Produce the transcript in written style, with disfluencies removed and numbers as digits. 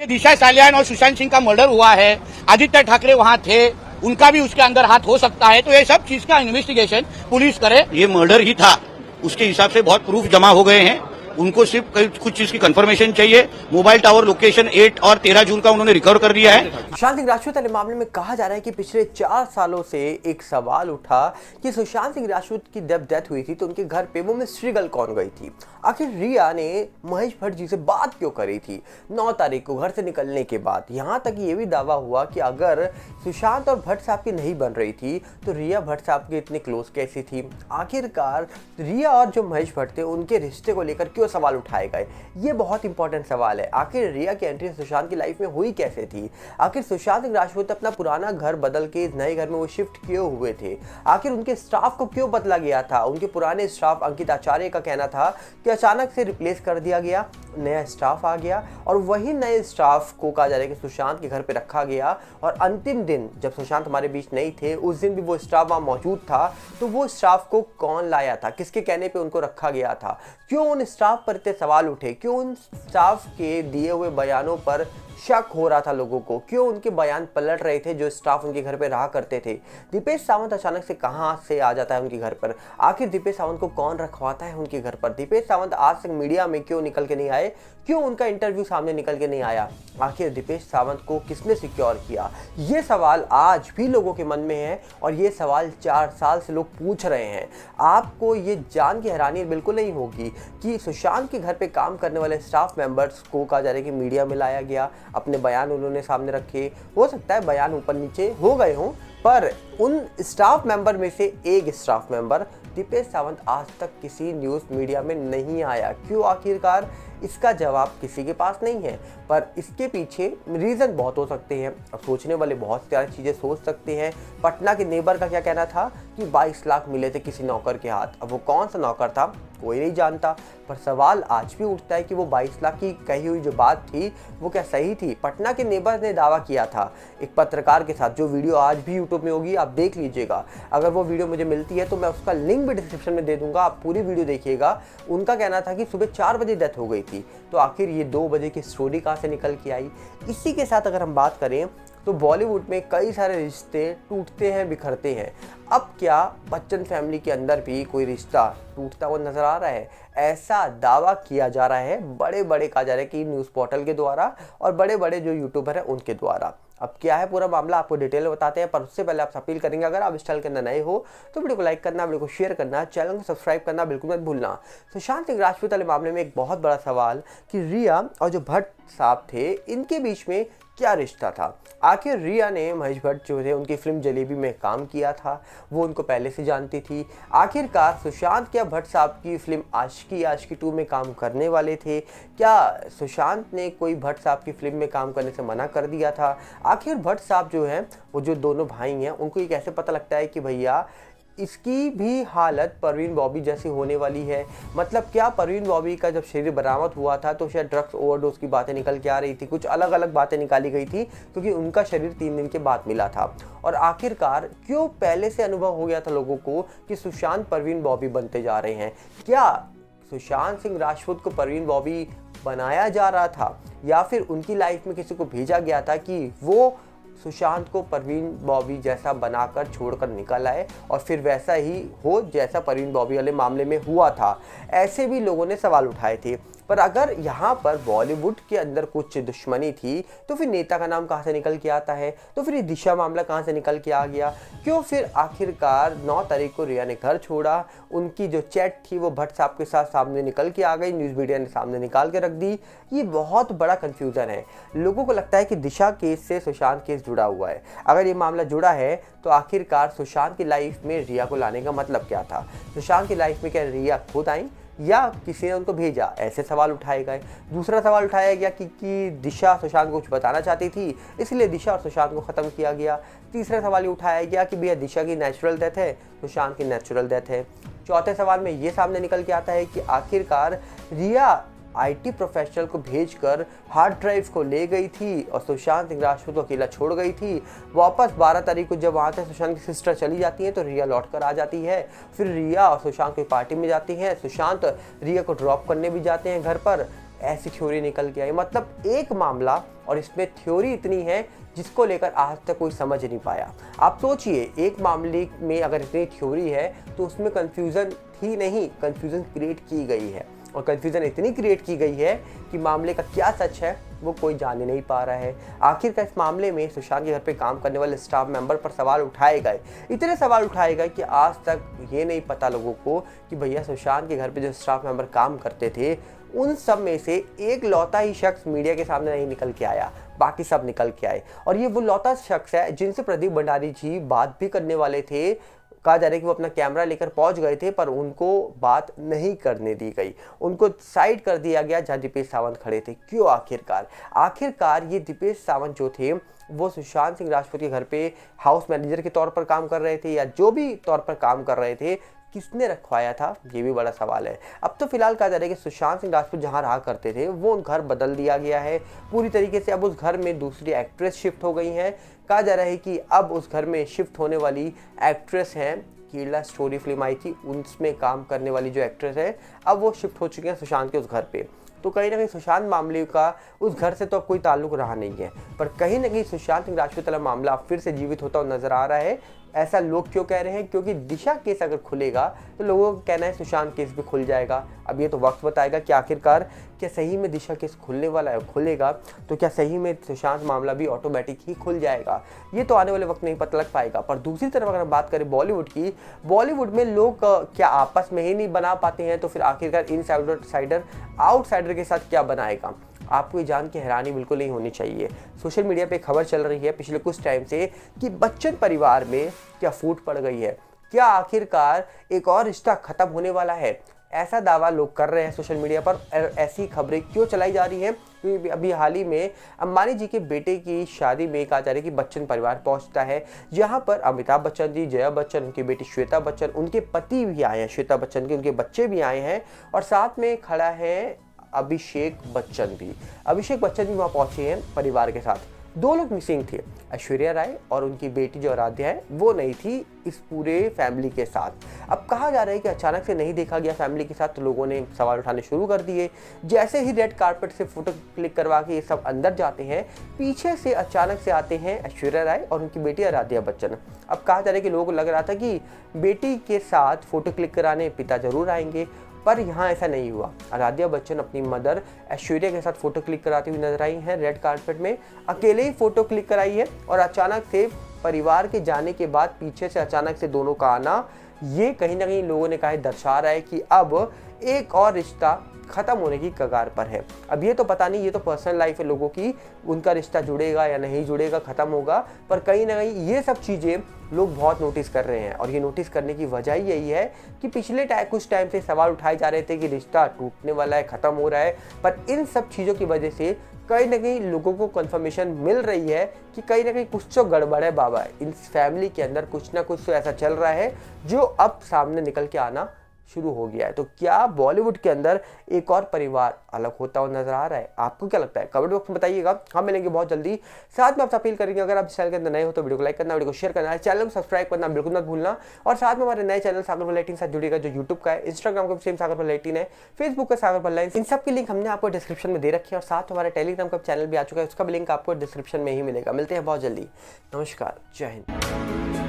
दिशा सालियान और सुशांत सिंह का मर्डर हुआ है, आदित्य ठाकरे वहां थे, उनका भी उसके अंदर हाथ हो सकता है, तो ये सब चीज का इन्वेस्टिगेशन पुलिस करे। ये मर्डर ही था, उसके हिसाब से बहुत प्रूफ जमा हो गए हैं। उनको सिर्फ कुछ चीज की कंफर्मेशन चाहिए। मोबाइल टावर लोकेशन 8 और 13 जून का उन्होंने रिकवर कर लिया है। सुशांत सिंह राजपूत वाले मामले में कहा जा रहा है कि पिछले 4 सालों से एक सवाल उठा कि सुशांत सिंह राजपूत की जब डेथ हुई थी तो उनके घर पे वो मिस्ट्री गर्ल कौन गई थी। आखिर रिया ने महेश भट्ट जी से बात क्यों करी थी 9 तारीख को घर से निकलने के बाद। यहाँ तक ये भी दावा हुआ कि अगर सुशांत और भट्ट साहब की नहीं बन रही थी तो रिया भट्ट साहब की इतनी क्लोज कैसी थी। आखिरकार रिया और जो महेश भट्ट थे उनके रिश्ते को लेकर क्यों सवाल उठाए गए, ये बहुत इंपॉर्टेंट सवाल है। आखिर रिया की एंट्री सुशांत की लाइफ में हुई कैसे थी। आखिर सुशांत सिंह राजपूत अपना पुराना घर बदल के इस नए घर में वो शिफ्ट क्यों हुए थे। आखिर उनके स्टाफ को क्यों बदला गया था। उनके पुराने स्टाफ अंकित आचार्य का कहना था कि अचानक से रिप्लेस कर दिया गया, नया स्टाफ आ गया और वही नए स्टाफ को कहा जा रहा है कि सुशांत के घर पे रखा गया। और अंतिम दिन जब सुशांत हमारे बीच नहीं थे उस दिन भी वो स्टाफ वहां मौजूद था, तो वो स्टाफ को कौन लाया था, किसके कहने पे उनको रखा गया था, क्यों उन स्टाफ पर इतने सवाल उठे, क्यों उन स्टाफ के दिए हुए बयानों पर शक हो रहा था लोगों को, क्यों उनके बयान पलट रहे थे जो स्टाफ उनके घर पे रहा करते थे। दीपेश सावंत अचानक से कहां से आ जाता है उनके घर पर। आखिर दीपेश सावंत को कौन रखवाता है उनके घर पर। दीपेश सावंत आज तक मीडिया में क्यों निकल के नहीं आए, क्यों उनका इंटरव्यू सामने निकल के नहीं आया। आखिर दीपेश सावंत को किसने सिक्योर किया, ये सवाल आज भी लोगों के मन में है और ये सवाल 4 साल से लोग पूछ रहे हैं। आपको ये जान की हैरानी बिल्कुल नहीं होगी कि सुशांत के घर पे काम करने वाले स्टाफ मेंबर्स को कहा जा रहा है कि मीडिया में लाया गया, अपने बयान उन्होंने सामने रखे। हो सकता है बयान ऊपर नीचे हो गए हों, पर उन स्टाफ मेंबर में से एक स्टाफ मेंबर दीपेश सावंत आज तक किसी न्यूज़ मीडिया में नहीं आया। क्यों आखिरकार, इसका जवाब किसी के पास नहीं है। पर इसके पीछे रीज़न बहुत हो सकते हैं। अब सोचने वाले बहुत सारी चीज़ें सोच सकते हैं। पटना के नेबर का क्या कहना था कि 22 लाख मिले थे किसी नौकर के हाथ। अब वो कौन सा नौकर था कोई नहीं जानता, पर सवाल आज भी उठता है कि वो 22 लाख की कही हुई जो बात थी वो क्या सही थी। पटना के नेबर ने दावा किया था एक पत्रकार के साथ, जो वीडियो आज भी यूट्यूब में होगी, आप देख लीजिएगा। अगर वो वीडियो मुझे मिलती है तो मैं उसका लिंक भी डिस्क्रिप्शन में दे दूंगा, आप पूरी वीडियो देखिएगा। उनका कहना था कि सुबह 4 बजे डेथ हो गई थी। तो आखिर ये 2 बजे की स्टोरी कहाँ से निकल के आई। इसी के साथ अगर हम बात करें तो बॉलीवुड में कई सारे रिश्ते टूटते हैं, बिखरते हैं। अब क्या बच्चन फैमिली के अंदर भी कोई रिश्ता टूटता हुआ नजर आ रहा है, ऐसा दावा किया जा रहा है बड़े बड़े, कहा जा रहा है कि न्यूज़ पोर्टल के द्वारा और बड़े बड़े जो यूट्यूबर हैं उनके द्वारा। अब क्या है पूरा मामला आपको डिटेल में बताते हैं, पर उससे पहले आपसे अपील करेंगे अगर आप इस चैनल के अंदर नए हो तो वीडियो को लाइक करना, वीडियो को शेयर करना, चैनल को सब्सक्राइब करना बिल्कुल मत भूलना। सुशांत सिंह राजपूत वाले मामले में एक बहुत बड़ा सवाल कि रिया और जो भट्ट साहब थे इनके बीच में क्या रिश्ता था। आखिर रिया ने महेश भट्ट जो थे उनकी फिल्म जलेबी में काम किया था, वो उनको पहले से जानती थी। आखिरकार सुशांत क्या भट्ट साहब की फिल्म आशिकी 2 में काम करने वाले थे, क्या सुशांत ने कोई भट्ट साहब की फिल्म में काम करने से मना कर दिया था। आखिर भट्ट साहब जो हैं वो जो दोनों भाई हैं उनको ये कैसे पता लगता है कि भैया इसकी भी हालत परवीन बॉबी जैसी होने वाली है। मतलब क्या परवीन बॉबी का जब शरीर बरामद हुआ था तो शायद ड्रग्स ओवरडोज की बातें निकल के आ रही थी, कुछ अलग अलग बातें निकाली गई थी क्योंकि उनका शरीर 3 दिन के बाद मिला था। और आखिरकार क्यों पहले से अनुभव हो गया था लोगों को कि सुशांत परवीन बॉबी बनते जा रहे हैं। क्या सुशांत सिंह राजपूत को परवीन बॉबी बनाया जा रहा था या फिर उनकी लाइफ में किसी को भेजा गया था कि वो सुशांत को परवीन बॉबी जैसा बनाकर छोड़कर निकल आए और फिर वैसा ही हो जैसा परवीन बॉबी वाले मामले में हुआ था। ऐसे भी लोगों ने सवाल उठाए थे। पर अगर यहाँ पर बॉलीवुड के अंदर कुछ दुश्मनी थी तो फिर नेता का नाम कहाँ से निकल के आता है, तो फिर ये दिशा मामला कहाँ से निकल के आ गया, क्यों फिर आखिरकार 9 तारीख को रिया ने घर छोड़ा, उनकी जो चैट थी वो भट्ट साहब के साथ सामने निकल के आ गई, न्यूज़ मीडिया ने सामने निकाल के रख दी। ये बहुत बड़ा कन्फ्यूज़न है। लोगों को लगता है कि दिशा केस से सुशांत केस जुड़ा हुआ है। अगर ये मामला जुड़ा है तो आखिरकार सुशांत की लाइफ में रिया को लाने का मतलब क्या था। सुशांत की लाइफ में क्या रिया खुद आई या किसी ने उनको भेजा, ऐसे सवाल उठाए गए। दूसरा सवाल उठाया गया कि दिशा सुशांत को कुछ बताना चाहती थी इसलिए दिशा और सुशांत को ख़त्म किया गया। तीसरा सवाल ये उठाया गया कि भैया दिशा की नेचुरल डेथ है, सुशांत की नेचुरल डेथ है। चौथे सवाल में ये सामने निकल के आता है कि आखिरकार रिया आईटी प्रोफेशनल को भेजकर हार्ड ड्राइव को ले गई थी और सुशांत सिंह राजपूत को अकेला छोड़ गई थी। वापस 12 तारीख को जब वहाँ से सुशांत की सिस्टर चली जाती है तो रिया लौट कर आ जाती है। फिर रिया और सुशांत की पार्टी में जाती हैं, सुशांत रिया को ड्रॉप करने भी जाते हैं घर पर। ऐसी थ्योरी निकल के आई। मतलब एक मामला और इसमें थ्योरी इतनी है जिसको लेकर आज तक कोई समझ नहीं पाया। आप सोचिए, एक मामले में अगर इतनी थ्योरी है तो उसमें कंफ्यूजन थी नहीं, कंफ्यूजन क्रिएट की गई है। और कंफ्यूजन इतनी क्रिएट की गई है कि मामले का क्या सच है वो कोई जान ही नहीं पा रहा है। आखिरकार इस मामले में सुशांत के घर पे काम करने वाले स्टाफ मेंबर पर सवाल उठाए गए, इतने सवाल उठाए गए कि आज तक ये नहीं पता लोगों को कि भैया सुशांत के घर पे जो स्टाफ मेंबर काम करते थे उन सब में से एक लौता ही शख्स मीडिया के सामने नहीं निकल के आया, बाकी सब निकल के आए। और ये वो लौता शख्स है जिनसे प्रदीप भंडारी जी बात भी करने वाले थे। कहा जा रहा है कि वो अपना कैमरा लेकर पहुंच गए थे पर उनको बात नहीं करने दी गई, उनको साइड कर दिया गया जहां दीपेश सावंत खड़े थे। क्यों? आखिरकार ये दीपेश सावंत जो थे वो सुशांत सिंह राजपूत के घर पे हाउस मैनेजर के तौर पर काम कर रहे थे या जो भी तौर पर काम कर रहे थे, किसने रखवाया था ये भी बड़ा सवाल है। अब तो फिलहाल कहा जा रहा है कि सुशांत सिंह राजपूत जहां रहा करते थे वो घर बदल दिया गया है पूरी तरीके से। अब उस घर में दूसरी एक्ट्रेस शिफ्ट हो गई हैं। कहा जा रहा है कि अब उस घर में शिफ्ट होने वाली एक्ट्रेस हैं, केरला स्टोरी फिल्म आई थी उसमें काम करने वाली जो एक्ट्रेस है, अब वो शिफ्ट हो चुके हैं सुशांत के उस घर पे। तो कहीं ना कहीं सुशांत मामले का उस घर से तो अब कोई ताल्लुक रहा नहीं है, पर कहीं ना कहीं सुशांत सिंह राजपूत वाला मामला फिर से जीवित होता हुआ नजर आ रहा है। ऐसा लोग क्यों कह रहे हैं? क्योंकि दिशा केस अगर खुलेगा तो लोगों का कहना है सुशांत केस भी खुल जाएगा। अब ये तो वक्त बताएगा कि आखिरकार क्या सही में दिशा केस खुलने वाला है, खुलेगा तो क्या सही में सुशांत मामला भी ऑटोमेटिक ही खुल जाएगा, ये तो आने वाले वक्त नहीं पता लग पाएगा। पर दूसरी तरफ अगर हम बात करें बॉलीवुड की, बॉलीवुड में लोग क्या आपस में ही नहीं बना पाते हैं, तो फिर आखिरकार इनसाइडर आउटसाइडर के साथ क्या बनाएगा? आपको ये जान के हैरानी बिल्कुल नहीं होनी चाहिए। सोशल मीडिया पे खबर चल रही है पिछले कुछ टाइम से कि बच्चन परिवार में क्या फूट पड़ गई है, क्या आखिरकार एक और रिश्ता खत्म होने वाला है, ऐसा दावा लोग कर रहे हैं सोशल मीडिया पर। ऐसी खबरें क्यों चलाई जा रही हैं? क्योंकि अभी हाल ही में अंबानी जी के बेटे की शादी में कहा जा रहा है कि बच्चन परिवार पहुंचता है, जहां पर अमिताभ बच्चन जी, जया बच्चन, उनकी बेटी श्वेता बच्चन, उनके पति भी आए हैं श्वेता बच्चन के, उनके बच्चे भी आए हैं और साथ में खड़ा है अभिषेक बच्चन भी वहाँ पहुंचे हैं परिवार के साथ। दो लोग मिसिंग थे, ऐश्वर्या राय और उनकी बेटी जो आराध्या है वो नहीं थी इस पूरे फैमिली के साथ। अब कहा जा रहा है कि अचानक से नहीं देखा गया फैमिली के साथ, तो लोगों ने सवाल उठाने शुरू कर दिए। जैसे ही रेड कारपेट से फोटो क्लिक करवा के ये सब अंदर जाते हैं, पीछे से अचानक से आते हैं ऐश्वर्या राय और उनकी बेटी आराध्या बच्चन। अब कहा जा रहा है कि लोगों को लग रहा था कि बेटी के साथ फोटो क्लिक कराने पिता जरूर आएंगे, पर यहाँ ऐसा नहीं हुआ। आराध्या बच्चन अपनी मदर ऐश्वर्या के साथ फोटो क्लिक कराती हुई नजर आई हैं रेड कार्पेट में, अकेले ही फोटो क्लिक कराई है और अचानक से परिवार के जाने के बाद पीछे से अचानक से दोनों का आना, ये कहीं ना कहीं लोगों ने कहा दर्शा रहा है कि अब एक और रिश्ता खत्म होने की कगार पर है। अब ये तो पता नहीं, ये तो पर्सनल लाइफ है लोगों की, उनका रिश्ता जुड़ेगा या नहीं जुड़ेगा, खत्म होगा, पर कहीं ना कहीं ये सब चीजें लोग बहुत नोटिस कर रहे हैं। और ये नोटिस करने की वजह यही है कि पिछले कुछ टाइम से सवाल उठाए जा रहे थे कि रिश्ता टूटने वाला है, खत्म हो रहा है, पर इन सब चीजों की वजह से कहीं ना कहीं लोगों को कंफर्मेशन मिल रही है कि कहीं ना कहीं कुछ तो गड़बड़ है बाबा, इन फैमिली के अंदर कुछ ना कुछ तो ऐसा चल रहा है जो अब सामने निकल के आना शुरू हो गया है। तो क्या बॉलीवुड के अंदर एक और परिवार अलग होता हुआ नजर आ रहा है? आपको क्या लगता है? कमेंट बॉक्स में बताइएगा, हम मिलेंगे बहुत जल्दी। साथ में आपसे अपील करेंगे अगर आप इस चैनल के अंदर नए हो तो वीडियो को लाइक करना, वीडियो को शेयर करना, चैनल को सब्सक्राइब करना बिल्कुल मत भूलना। और साथ में हमारे नए चैनल सागर भल्ला 18 साथ जुड़ेगा जो यूट्यूब का है, इंस्टाग्राम का सेम सागर भल्ला 18 है, फेसबुक का सागर भल्ला, इन सब की लिंक हमने आपको डिस्क्रिप्शन में दे रखी है। और साथ हमारे टेलीग्राम का चैनल भी आ चुका है, उसका भी लिंक आपको डिस्क्रिप्शन में ही मिलेगा। मिलते हैं बहुत जल्दी, नमस्कार, जय हिंद।